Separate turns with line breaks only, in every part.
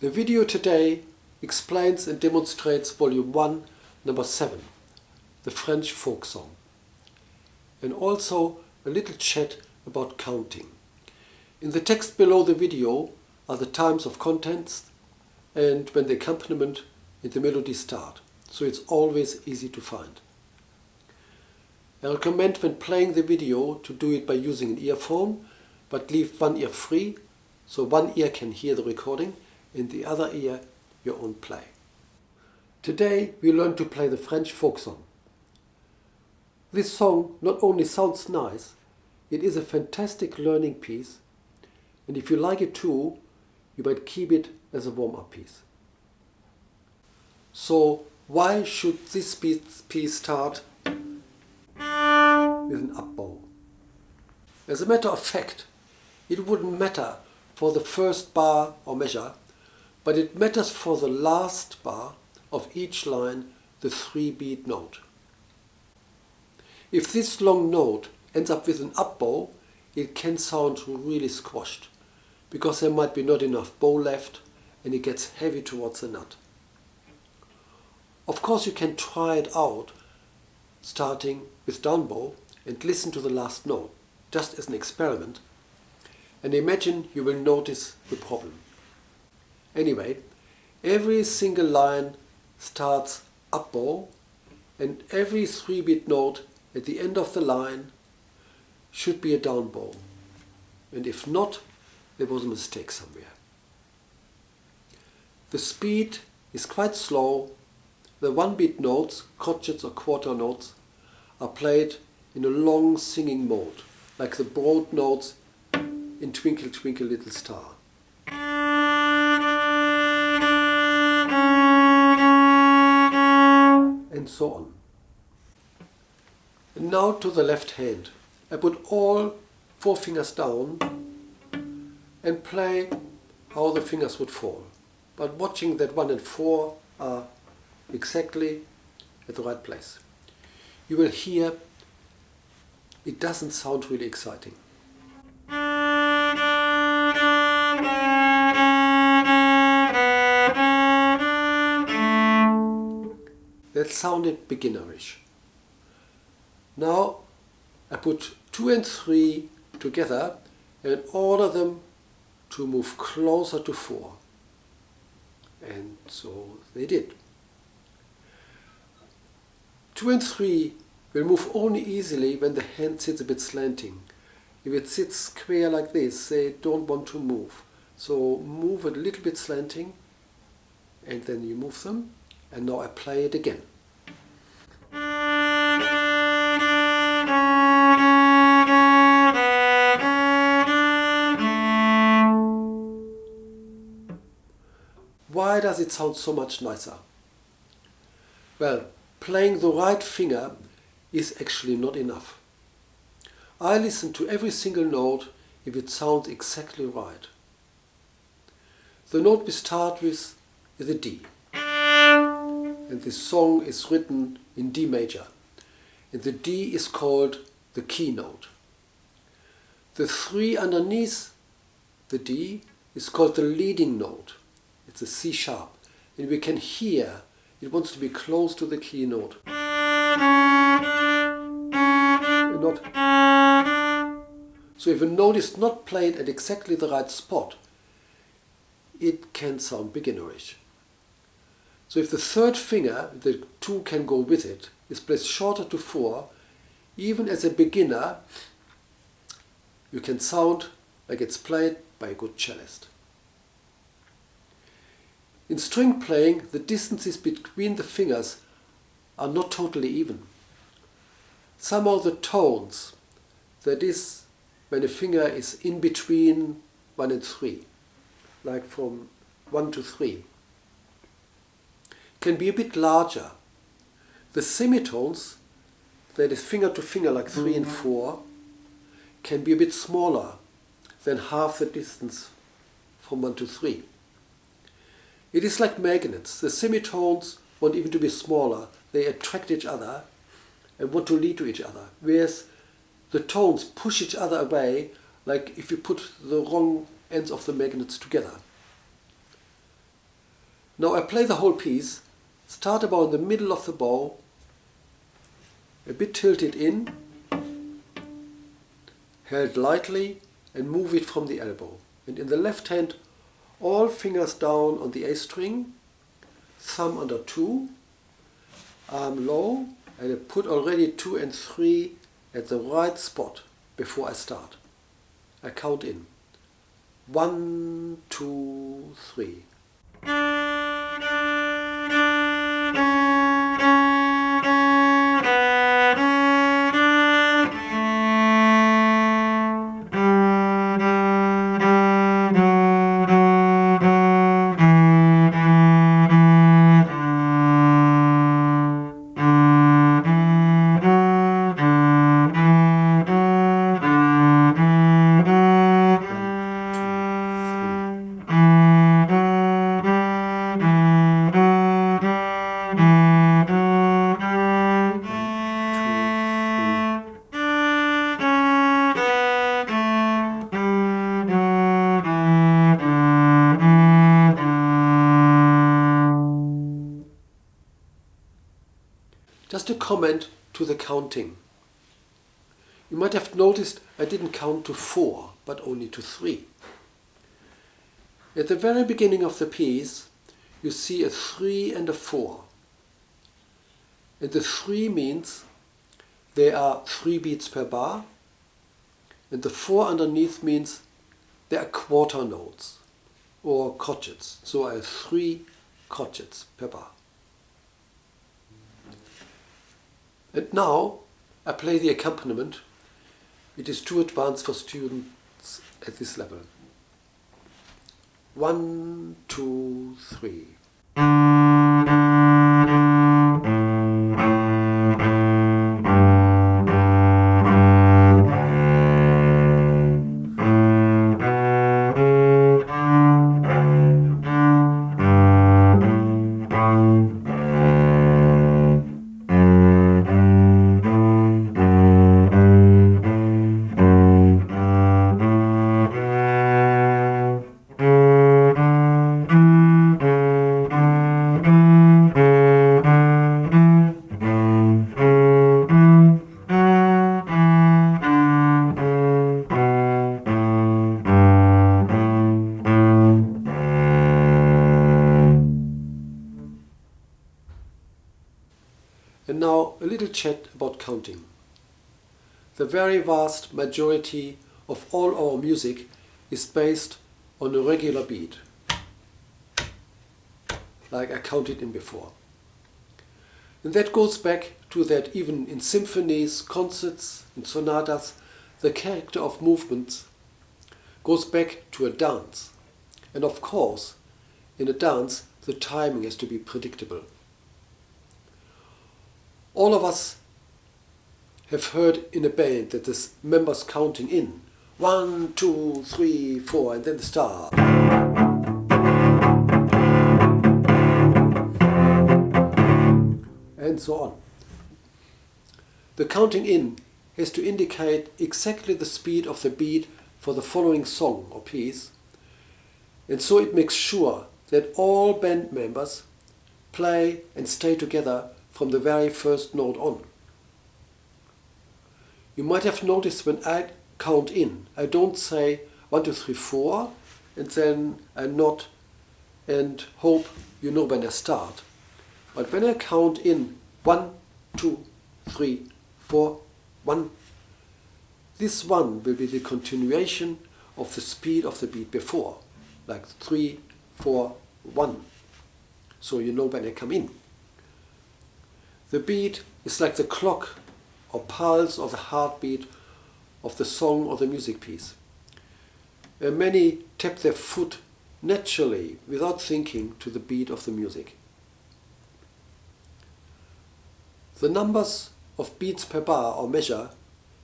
The video today explains and demonstrates Volume 1, Number 7, the French folk song, and also a little chat about counting. In the text below the video are the times of contents and when the accompaniment and the melody start, so it's always easy to find. I recommend when playing the video to do it by using an earphone, but leave one ear free, so one ear can hear the recording and the other ear your own play. Today we learn to play the French folk song. This song not only sounds nice, it is a fantastic learning piece, and if you like it too, you might keep it as a warm-up piece. So why should this piece start with an up bow? As a matter of fact, it wouldn't matter for the first bar or measure, but it matters for the last bar of each line, the 3-beat note. If this long note ends up with an up bow, it can sound really squashed, because there might be not enough bow left and it gets heavy towards the nut. Of course you can try it out starting with down bow and listen to the last note, just as an experiment, and imagine you will notice the problem. Anyway, every single line starts up bow, and every 3-beat note at the end of the line should be a down bow. And if not, there was a mistake somewhere. The speed is quite slow. The 1-beat notes, crotchets or quarter notes, are played in a long singing mode, like the broad notes in Twinkle Twinkle Little Star. And so on. And now to the left hand. I put all 4 fingers down and play how the fingers would fall, but watching that 1 and 4 are exactly at the right place. You will hear it doesn't sound really exciting. That sounded beginnerish. Now I put 2 and 3 together and order them to move closer to 4. And so they did. 2 and 3 will move only easily when the hand sits a bit slanting. If it sits square like this, they don't want to move. So move it a little bit slanting, and then you move them. And now I play it again. Why does it sound so much nicer? Well, playing the right finger is actually not enough. I listen to every single note if it sounds exactly right. The note we start with is a D. And this song is written in D major. And the D is called the key note. The 3 underneath the D is called the leading note. It's a C sharp. And we can hear it wants to be close to the key note. And not. So if a note is not played at exactly the right spot, it can sound beginnerish. So if the 3rd finger, the 2 can go with it, is placed shorter to 4, even as a beginner, you can sound like it's played by a good cellist. In string playing, the distances between the fingers are not totally even. Somehow the tones, that is, when a finger is in between 1 and 3, like from 1 to 3, can be a bit larger. The semitones, that is finger to finger like 3 and 4, can be a bit smaller than half the distance from 1 to 3. It is like magnets. The semitones want even to be smaller. They attract each other and want to lead to each other. Whereas the tones push each other away, like if you put the wrong ends of the magnets together. Now I play the whole piece, start about in the middle of the bow, a bit tilted in, held lightly, and move it from the elbow. And in the left hand, all fingers down on the A string, thumb under 2, arm low, and I put already 2 and 3 at the right spot before I start. I count in. 1, 2, 3. Just a comment to the counting. You might have noticed I didn't count to 4, but only to 3. At the very beginning of the piece, you see a 3 and a 4. And the 3 means there are 3 beats per bar, and the 4 underneath means there are quarter notes, or crotchets. So I have 3 crotchets per bar. And now I play the accompaniment. It is too advanced for students at this level. 1, 2, 3. And now a little chat about counting. The very vast majority of all our music is based on a regular beat, like I counted in before. And that goes back to that even in symphonies, concerts, and sonatas, the character of movements goes back to a dance. And of course, in a dance, the timing has to be predictable. All of us have heard in a band that the members counting in 1, 2, 3, 4, and then the start. And so on. The counting in has to indicate exactly the speed of the beat for the following song or piece, and so it makes sure that all band members play and stay together from the very first note on. You might have noticed when I count in, I don't say 1, 2, 3, 4, and then I nod and hope you know when I start. But when I count in 1, 2, 3, 4, 1, this 1 will be the continuation of the speed of the beat before, like 3, 4, 1. So you know when I come in. The beat is like the clock or pulse or the heartbeat of the song or the music piece. Many tap their foot naturally without thinking to the beat of the music. The numbers of beats per bar or measure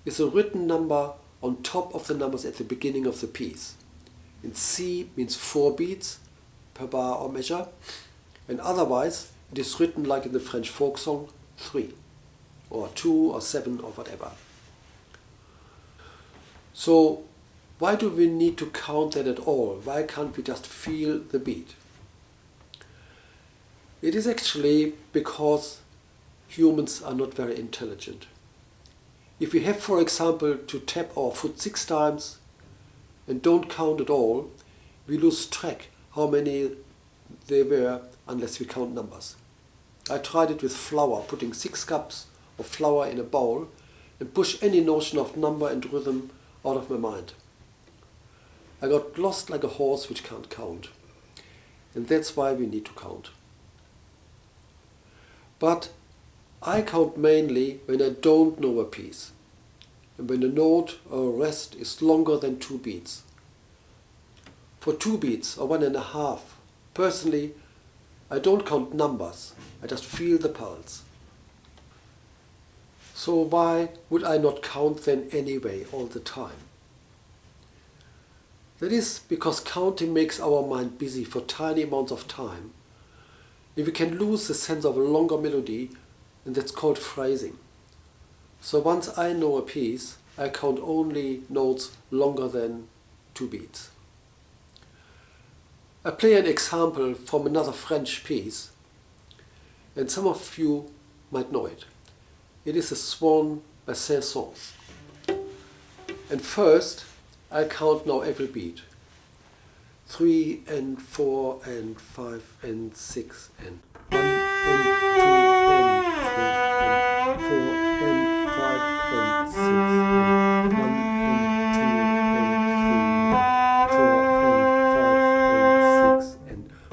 is a written number on top of the numbers at the beginning of the piece. And C means 4 beats per bar or measure, and otherwise it is written like in the French folk song 3 or 2 or 7 or whatever. So why do we need to count that at all? Why can't we just feel the beat? It is actually because humans are not very intelligent. If we have, for example, to tap our foot 6 times and don't count at all, we lose track how many there were unless we count numbers. I tried it with flour, putting 6 cups of flour in a bowl and push any notion of number and rhythm out of my mind. I got lost like a horse which can't count. And that's why we need to count. But I count mainly when I don't know a piece, and when a note or a rest is longer than 2 beats. For 2 beats or 1.5, personally, I don't count numbers, I just feel the pulse. So why would I not count then anyway all the time? That is because counting makes our mind busy for tiny amounts of time, and we can lose the sense of a longer melody, and that's called phrasing. So once I know a piece, I count only notes longer than 2 beats. I play an example from another French piece, and some of you might know it. It is a Swan by Saint-Saëns. And first, I count now every beat. 3 and 4 and 5 and 6 and 1 and 2 and 3 and 4 and 5 and 6 and 1 and 2 and 3 and 4 and 5 and 6 and 1 and 2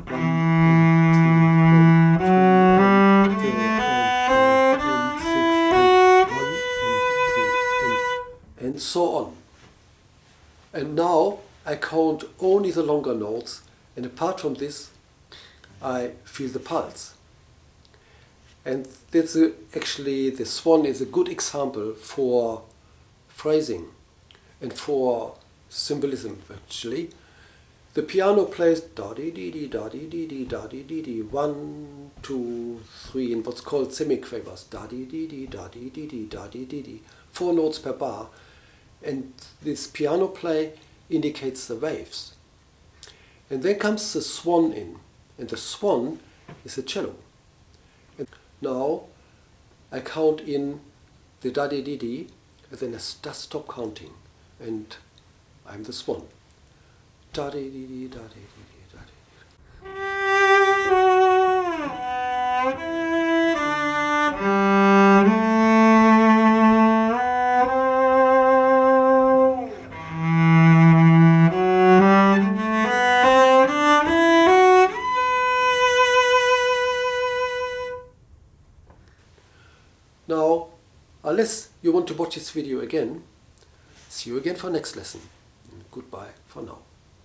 and 3 and 4 and 5 and 6 and 1 and 2 and so on. And now I count only the longer notes, and apart from this, I feel the pulse. And that's actually, the Swan is a good example for phrasing and for symbolism actually. The piano plays da-dee-dee-dee, da-dee-dee-dee, da-dee-dee-dee, 1, 2, 3 in what's called semiquavers, da-dee-dee-dee, da-dee-dee-dee, da-dee-dee-dee, 4 notes per bar. And this piano play indicates the waves. And then comes the Swan in, and the Swan is a cello. And now I count in the da-dee-dee-dee, and then I just stop counting, and I'm the Swan. Da-dee-dee-dee, da-dee-dee-dee, da-dee-dee-dee. Now, unless you want to watch this video again, see you again for next lesson. Goodbye for now.